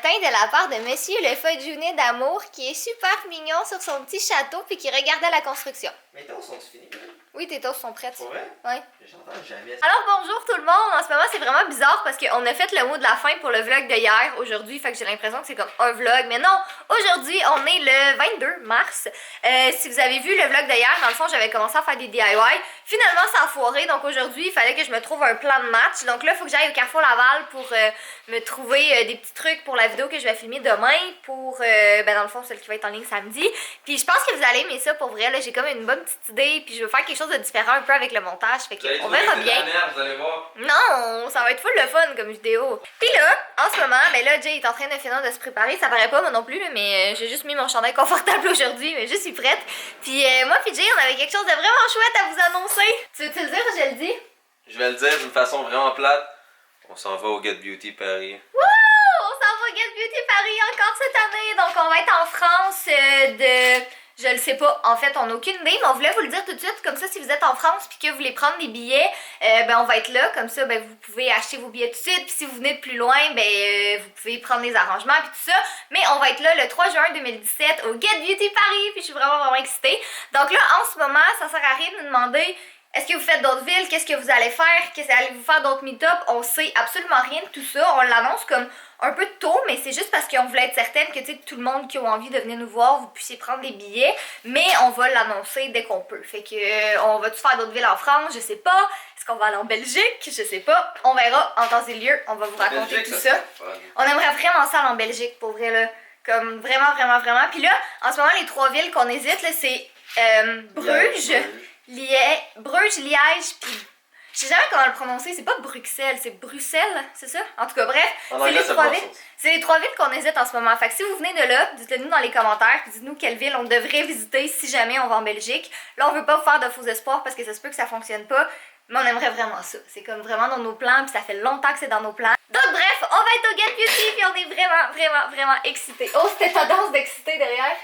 matin de la part de Monsieur le Fudjounet d'amour qui est super mignon sur son petit château puis qui regardait la construction. Mes toasts sont finis? Oui, tes toasts sont prêtes. Pour vrai? Oui. J'entends jamais. Alors bonjour tout le monde, en ce moment c'est vraiment bizarre parce qu'on a fait le mot de la fin pour le vlog de hier, aujourd'hui, fait que j'ai l'impression que c'est comme un vlog, mais non, aujourd'hui on est le 22 mars. Si vous avez vu le vlog de hier, dans le fond j'avais commencé à faire des DIY, finalement ça a foiré, donc aujourd'hui il fallait que je me trouve un plan de match, donc là il faut que j'aille au Carrefour Laval pour me trouver des petits trucs pour la vidéo que je vais filmer demain, pour, dans le fond celle qui va être en ligne samedi, puis je pense que vous allez aimer ça pour vrai, là j'ai comme une bonne petite idée, puis je veux faire quelque chose de différent un peu avec le montage, fait qu'on verra bien. Vous allez voir. Non, ça va être full le fun comme vidéo. Puis là, en ce moment, ben là, Jay est en train de finir de se préparer. Ça paraît pas moi non plus, là, mais j'ai juste mis mon chandail confortable aujourd'hui, mais je suis prête. Puis moi puis Jay, on avait quelque chose de vraiment chouette à vous annoncer. Tu veux-tu le dire ou je le dis? Je vais le dire d'une façon vraiment plate. On s'en va au Get Beauty Paris. Wouh! On s'en va au Get Beauty Paris encore cette année. Donc on va être en France Je le sais pas, en fait on n'a aucune idée, mais on voulait vous le dire tout de suite, comme ça si vous êtes en France puis que vous voulez prendre des billets, on va être là, comme ça vous pouvez acheter vos billets tout de suite, puis si vous venez de plus loin, vous pouvez prendre des arrangements puis tout ça, mais on va être là le 3 juin 2017 au Get Beauty Paris, puis je suis vraiment excitée. Donc là en ce moment, ça sert à rien de nous demander est-ce que vous faites d'autres villes, qu'est-ce que vous allez faire, qu'est-ce que allez-vous faire d'autres meet-up, on sait absolument rien de tout ça, on l'annonce comme un peu tôt, mais c'est juste parce qu'on voulait être certaine que tout le monde qui a envie de venir nous voir, vous puissiez prendre des billets, mais on va l'annoncer dès qu'on peut. Fait que on va-tu faire d'autres villes en France, je sais pas. Est-ce qu'on va aller en Belgique, je sais pas. On verra en temps et lieu, on va vous raconter Belgique, tout ça. On aimerait vraiment ça aller en Belgique, pour vrai là. Comme vraiment. Puis là, en ce moment, les 3 villes qu'on hésite, là, c'est Bruges, Liège, puis je sais jamais comment le prononcer, c'est pas Bruxelles, c'est Bruxelles, c'est ça? En tout cas, bref, c'est les 3 villes qu'on hésite en ce moment. Fait que si vous venez de là, dites-le nous dans les commentaires, puis dites-nous quelle ville on devrait visiter si jamais on va en Belgique. Là, on veut pas vous faire de faux espoirs parce que ça se peut que ça fonctionne pas, mais on aimerait vraiment ça. C'est comme vraiment dans nos plans, puis ça fait longtemps que c'est dans nos plans. Donc bref, on va être au Get Beauty, puis on est vraiment excités. Oh, c'était ta danse d'excité derrière?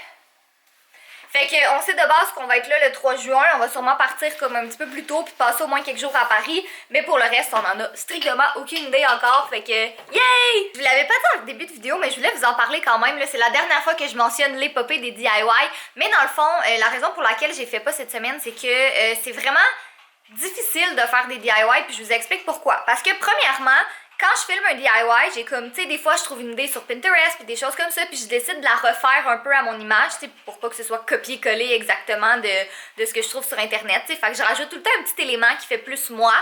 Fait qu'on sait de base qu'on va être là le 3 juin, on va sûrement partir comme un petit peu plus tôt puis passer au moins quelques jours à Paris, mais pour le reste on en a strictement aucune idée encore, fait que yay! Je vous l'avais pas dit dans le début de vidéo, mais je voulais vous en parler quand même, c'est la dernière fois que je mentionne l'épopée des DIY, mais dans le fond, la raison pour laquelle j'ai fait pas cette semaine, c'est que c'est vraiment difficile de faire des DIY, puis je vous explique pourquoi. Parce que premièrement, quand je filme un DIY, j'ai comme, tu sais, des fois je trouve une idée sur Pinterest puis des choses comme ça, puis je décide de la refaire un peu à mon image, tu sais, pour pas que ce soit copier-coller exactement de ce que je trouve sur Internet, tu sais. Fait que je rajoute tout le temps un petit élément qui fait plus moi.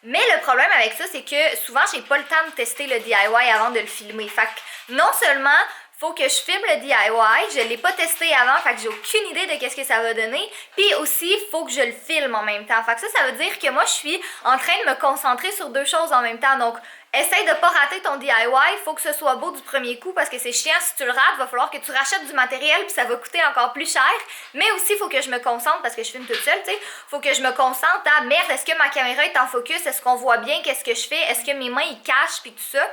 Mais le problème avec ça, c'est que souvent j'ai pas le temps de tester le DIY avant de le filmer. Fait que non seulement faut que je filme le DIY, je l'ai pas testé avant, fait que j'ai aucune idée de qu'est-ce que ça va donner, puis aussi faut que je le filme en même temps. Fait que ça veut dire que moi je suis en train de me concentrer sur 2 choses en même temps. Donc essaye de pas rater ton DIY, faut que ce soit beau du premier coup parce que c'est chiant si tu le rates, va falloir que tu rachètes du matériel puis ça va coûter encore plus cher. Mais aussi faut que je me concentre parce que je filme toute seule, tu sais. Faut que je me concentre à merde, est-ce que ma caméra est en focus, est-ce qu'on voit bien qu'est-ce que je fais, est-ce que mes mains ils cachent puis tout ça.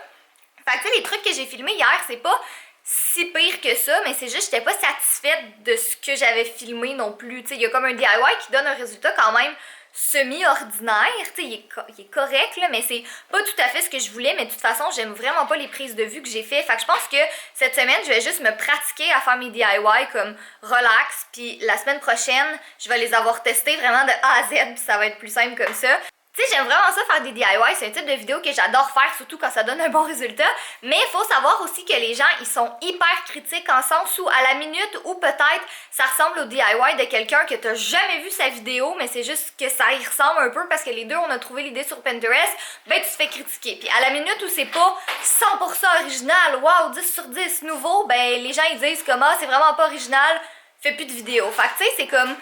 Fait que tu sais, les trucs que j'ai filmés hier, c'est pas si pire que ça, mais c'est juste j'étais pas satisfaite de ce que j'avais filmé non plus. Tu sais, il y a comme un DIY qui donne un résultat quand même semi-ordinaire, tu sais, il est correct là, mais c'est pas tout à fait ce que je voulais, mais de toute façon j'aime vraiment pas les prises de vue que j'ai fait, fait que je pense que cette semaine je vais juste me pratiquer à faire mes DIY comme relax, puis la semaine prochaine je vais les avoir testés vraiment de A à Z, puis ça va être plus simple comme ça. Tu sais, j'aime vraiment ça faire des DIY, c'est un type de vidéo que j'adore faire, surtout quand ça donne un bon résultat, mais il faut savoir aussi que les gens, ils sont hyper critiques en sens où à la minute où peut-être ça ressemble au DIY de quelqu'un que t'as jamais vu sa vidéo, mais c'est juste que ça y ressemble un peu parce que les deux, on a trouvé l'idée sur Pinterest, tu te fais critiquer. Puis à la minute où c'est pas 100% original, wow, 10 sur 10, nouveau, les gens ils disent comme c'est vraiment pas original, fais plus de vidéos. Fait que tu sais, c'est comme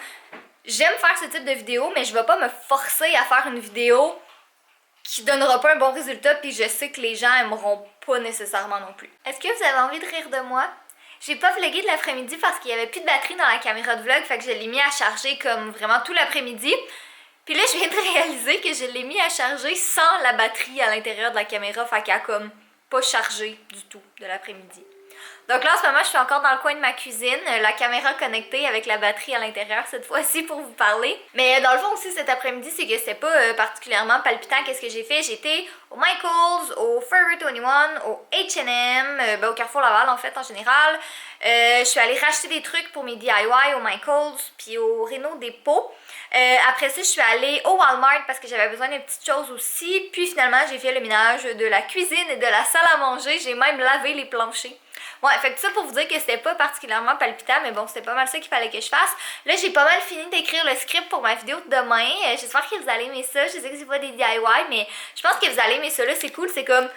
j'aime faire ce type de vidéo, mais je vais pas me forcer à faire une vidéo qui donnera pas un bon résultat, puis je sais que les gens aimeront pas nécessairement non plus. Est-ce que vous avez envie de rire de moi? J'ai pas vlogué de l'après-midi parce qu'il y avait plus de batterie dans la caméra de vlog, fait que je l'ai mis à charger comme vraiment tout l'après-midi. Puis là, je viens de réaliser que je l'ai mis à charger sans la batterie à l'intérieur de la caméra, fait qu'elle a comme pas chargé du tout de l'après-midi. Donc là, en ce moment, je suis encore dans le coin de ma cuisine, la caméra connectée avec la batterie à l'intérieur cette fois-ci pour vous parler. Mais dans le fond aussi, cet après-midi, c'est que c'était pas particulièrement palpitant. Qu'est-ce que j'ai fait? J'étais au Michaels, au Forever 21, au H&M, au Carrefour Laval en fait en général. Je suis allée racheter des trucs pour mes DIY au Michaels puis au Réno Dépôt. Après ça, je suis allée au Walmart parce que j'avais besoin de petites choses aussi. Puis finalement, j'ai fait le ménage de la cuisine et de la salle à manger. J'ai même lavé les planchers. Ouais, fait que ça pour vous dire que c'était pas particulièrement palpitant, mais bon, c'était pas mal ça qu'il fallait que je fasse. Là, j'ai pas mal fini d'écrire le script pour ma vidéo de demain. J'espère que vous allez aimer ça. Je sais que c'est pas des DIY, mais je pense que vous allez aimer ça. Là, c'est cool. C'est comme...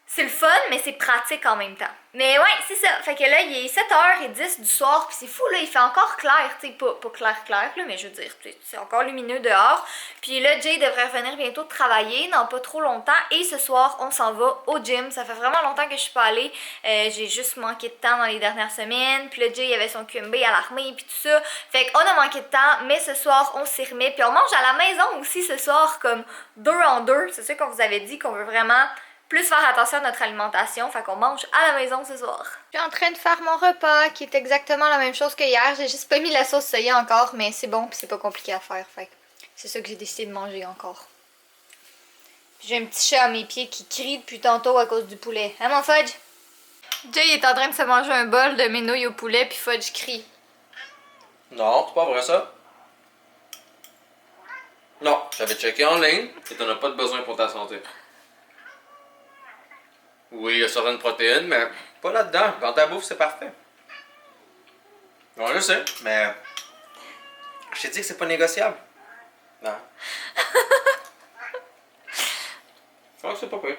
C'est le fun, mais c'est pratique en même temps. Mais ouais, c'est ça. Fait que là, il est 7h10 du soir, puis c'est fou, là, il fait encore clair, tu sais, pas clair, là, mais je veux dire, c'est encore lumineux dehors. Puis là, Jay devrait revenir bientôt de travailler, dans pas trop longtemps, et ce soir, on s'en va au gym. Ça fait vraiment longtemps que je suis pas allée. J'ai juste manqué de temps dans les dernières semaines, puis là, Jay, il avait son QMB à l'armée, puis tout ça. Fait qu'on a manqué de temps, mais ce soir, on s'y remet. Puis on mange à la maison aussi ce soir, comme 2 en 2. C'est ça qu'on vous avait dit, qu'on veut vraiment... plus faire attention à notre alimentation, fait qu'on mange à la maison ce soir. Je suis en train de faire mon repas, qui est exactement la même chose que hier. J'ai juste pas mis la sauce soya encore, mais c'est bon puis c'est pas compliqué à faire, fait c'est ça que j'ai décidé de manger encore. J'ai un petit chat à mes pieds qui crie depuis tantôt à cause du poulet. Hein mon Fudge? Jay est en train de se manger un bol de mes nouilles au poulet puis Fudge crie. Non, c'est pas vrai ça. Non, j'avais checké en ligne et t'en as pas de besoin pour ta santé. Oui, il y a certaines protéines, mais pas là-dedans. Dans ta bouffe, c'est parfait. Non, je sais, mais... Je t'ai dit que c'est pas négociable. Non. Je crois que c'est pas pire.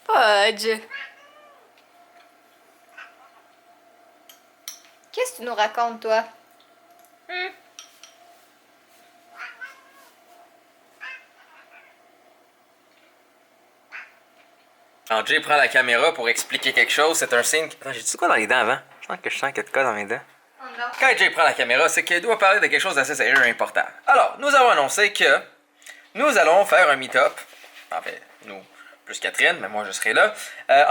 Fudge! Qu'est-ce que tu nous racontes, toi? Quand Jay prend la caméra pour expliquer quelque chose, c'est un signe... Attends, j'ai dit quoi dans les dents avant? Je sens qu'il y a de quoi dans mes dents. Oh non. Quand Jay prend la caméra, c'est qu'il doit parler de quelque chose d'assez sérieux et important. Alors, nous avons annoncé que nous allons faire un meet-up. En fait, nous, plus Catherine, mais moi je serai là,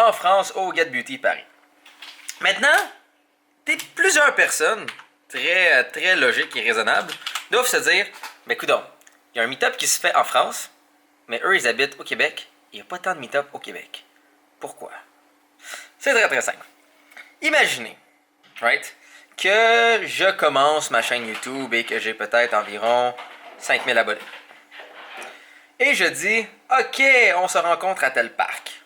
en France, au Get Beauty Paris. Maintenant, plusieurs personnes, très logiques et raisonnables, doivent se dire, mais coudonc, il y a un meet-up qui se fait en France, mais eux, ils habitent au Québec, il n'y a pas tant de meet-up au Québec. Pourquoi? C'est très simple. Imaginez, right, que je commence ma chaîne YouTube et que j'ai peut-être environ 5000 abonnés. Et je dis, ok, on se rencontre à tel parc.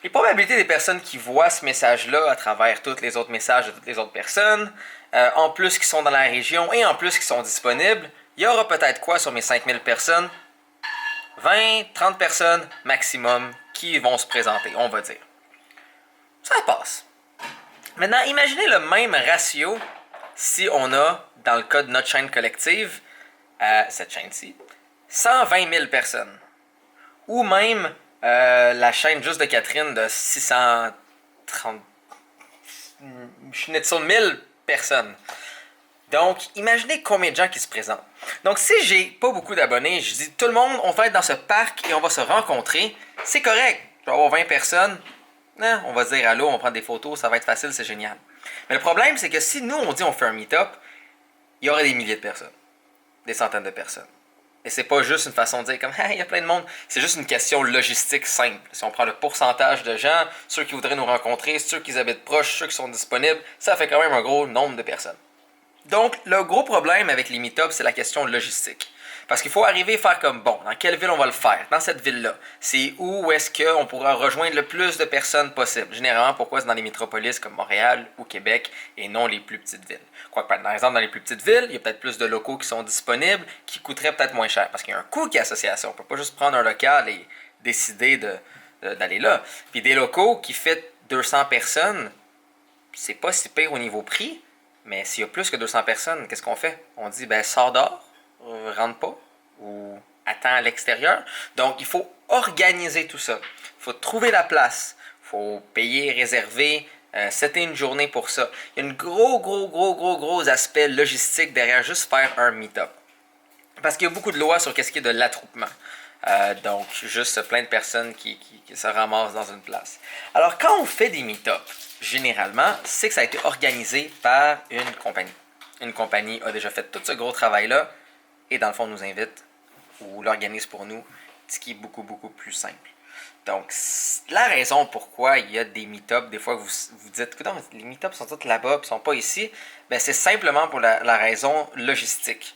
Les probabilités des personnes qui voient ce message-là à travers tous les autres messages de toutes les autres personnes, en plus qui sont dans la région et en plus qui sont disponibles, il y aura peut-être quoi sur mes 5000 personnes? 20, 30 personnes maximum qui vont se présenter, on va dire. Ça passe. Maintenant, imaginez le même ratio si on a, dans le cas de notre chaîne collective, cette chaîne-ci, 120 000 personnes. Ou même la chaîne juste de Catherine de 630... schnitzel 1000 personnes. Donc, imaginez combien de gens qui se présentent. Donc, si j'ai pas beaucoup d'abonnés, je dis tout le monde, on va être dans ce parc et on va se rencontrer, c'est correct. Je vais avoir 20 personnes, on va se dire allô, on va prendre des photos, ça va être facile, c'est génial. Mais le problème, c'est que si nous, on dit on fait un meet-up, il y aurait des milliers de personnes, des centaines de personnes. Et c'est pas juste une façon de dire comme hey, il y a plein de monde, c'est juste une question logistique simple. Si on prend le pourcentage de gens, ceux qui voudraient nous rencontrer, ceux qui habitent proches, ceux qui sont disponibles, ça fait quand même un gros nombre de personnes. Donc, le gros problème avec les meet-ups, c'est la question logistique. Parce qu'il faut arriver à faire comme, bon, dans quelle ville on va le faire? Dans cette ville-là. C'est où est-ce qu'on pourra rejoindre le plus de personnes possible? Généralement, pourquoi c'est dans les métropolis comme Montréal ou Québec et non les plus petites villes? Quoique, par exemple, dans les plus petites villes, il y a peut-être plus de locaux qui sont disponibles, qui coûteraient peut-être moins cher. Parce qu'il y a un coût qui est associé à ça. On ne peut pas juste prendre un local et décider d'aller là. Puis des locaux qui font 200 personnes, c'est pas si pire au niveau prix. Mais s'il y a plus que 200 personnes, qu'est-ce qu'on fait? On dit, ben, sors dehors, rentre pas, ou attends à l'extérieur. Donc, il faut organiser tout ça. Il faut trouver la place. Il faut payer, réserver, setter une journée pour ça. Il y a un gros aspect logistique derrière juste faire un meet-up. Parce qu'il y a beaucoup de lois sur qu'est-ce qui est de l'attroupement. Donc, juste plein de personnes qui se ramassent dans une place. Alors, quand on fait des meet-up, généralement, c'est que ça a été organisé par une compagnie. Une compagnie a déjà fait tout ce gros travail-là et dans le fond nous invite ou l'organise pour nous, ce qui est beaucoup, beaucoup plus simple. Donc, la raison pourquoi il y a des meet-ups, des fois que vous dites que les meet-ups sont tous là-bas et ne sont pas ici, ben c'est simplement pour la raison logistique.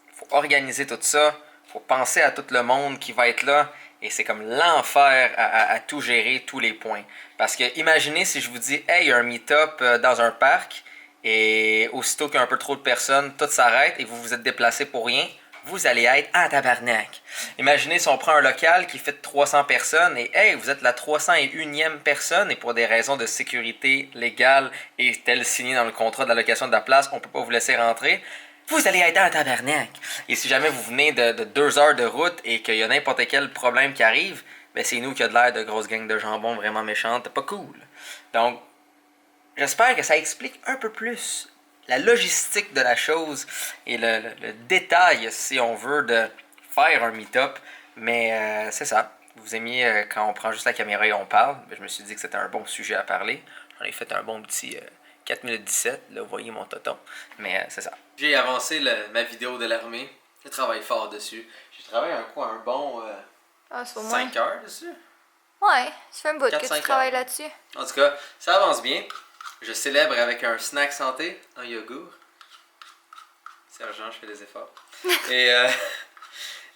Il faut organiser tout ça, il faut penser à tout le monde qui va être là, et c'est comme l'enfer à tout gérer, tous les points. Parce que imaginez si je vous dis, hey, il y a un meet-up dans un parc, et aussitôt qu'il y a un peu trop de personnes, tout s'arrête et vous vous êtes déplacé pour rien, vous allez être en tabarnak. Imaginez si on prend un local qui fait 300 personnes et hey, vous êtes la 301e personne et pour des raisons de sécurité légale et tel signé dans le contrat de la location de la place, on ne peut pas vous laisser rentrer. Vous allez être en tabarnak. Et si jamais vous venez de 2 heures de route et qu'il y a n'importe quel problème qui arrive, ben c'est nous qui a de l'air de grosse gang de jambon vraiment méchante, pas cool. Donc, j'espère que ça explique un peu plus la logistique de la chose et le détail, si on veut, de faire un meet-up. Mais c'est ça. Vous aimiez quand on prend juste la caméra et on parle. Ben, je me suis dit que c'était un bon sujet à parler. J'en ai fait un bon petit 4 minutes 17. Là, vous voyez mon toton. Mais c'est ça. J'ai avancé ma vidéo de l'armée. Je travaille fort dessus. J'ai travaillé un bon 5 heures dessus. Ouais, ça fait un bout que tu travailles là-dessus. En tout cas, ça avance bien. Je célèbre avec un snack santé, un yogourt. Sergent, je fais des efforts.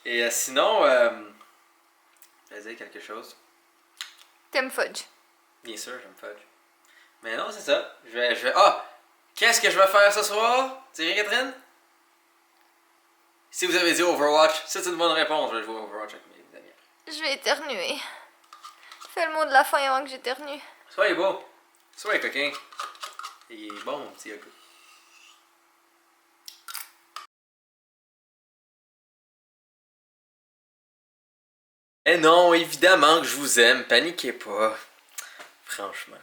et sinon, je vais dire quelque chose. T'aimes fudge? Bien sûr, j'aime fudge. Mais non, c'est ça. Je vais... Ah! Qu'est-ce que je vais faire ce soir? Thierry Catherine? Si vous avez dit Overwatch, c'est une bonne réponse. Je vais jouer Overwatch avec mes amis. Je vais éternuer. Fais le mot de la fin avant que j'éternue. Soyez beau. Soyez coquin. Il est bon, mon petit yogourt. Eh non, évidemment que je vous aime. Paniquez pas. Franchement.